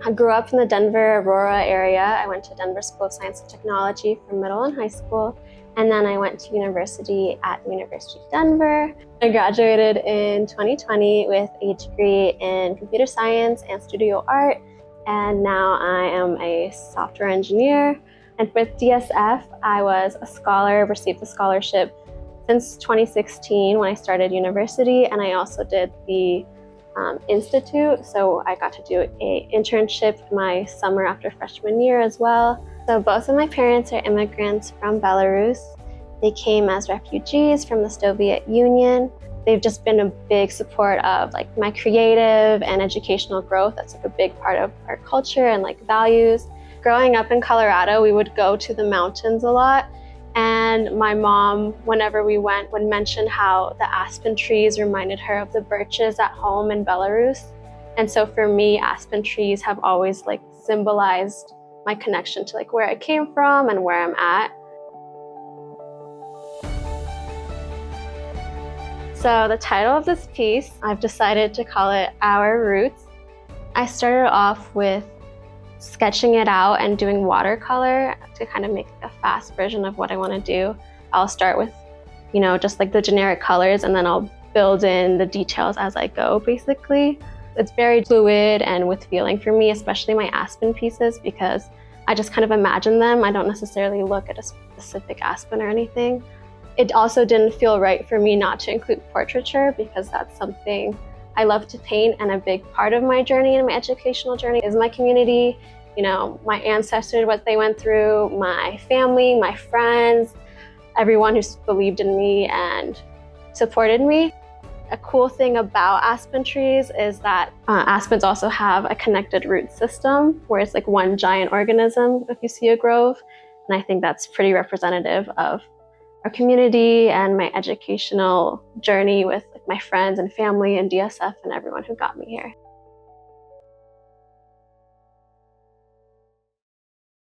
I grew up in the Denver, Aurora area. I went to Denver School of Science and Technology for middle and high school. And then I went to university at the University of Denver. I graduated in 2020 with a degree in computer science and studio art. And now I am a software engineer. And with DSF, I was a scholar, received a scholarship since 2016 when I started university. And I also did the institute. So I got to do an internship my summer after freshman year as well. So both of my parents are immigrants from Belarus. They came as refugees from the Soviet Union. They've just been a big support of like my creative and educational growth. That's like a big part of our culture and like values. Growing up in Colorado, we would go to the mountains a lot. And my mom, whenever we went, would mention how the aspen trees reminded her of the birches at home in Belarus. And so for me, aspen trees have always like symbolized my connection to like where I came from and where I'm at. So the title of this piece, I've decided to call it Our Roots. I started off with sketching it out and doing watercolor to kind of make a fast version of what I want to do. I'll start with, just like the generic colors, and then I'll build in the details as I go, basically. It's very fluid and with feeling for me, especially my aspen pieces, because I just kind of imagine them. I don't necessarily look at a specific aspen or anything. It also didn't feel right for me not to include portraiture, because that's something I love to paint, and a big part of my journey and my educational journey is my community, my ancestors, what they went through, my family, my friends, everyone who's believed in me and supported me. A cool thing about aspen trees is that aspens also have a connected root system where it's like one giant organism if you see a grove. And I think that's pretty representative of our community and my educational journey with like my friends and family and DSF and everyone who got me here.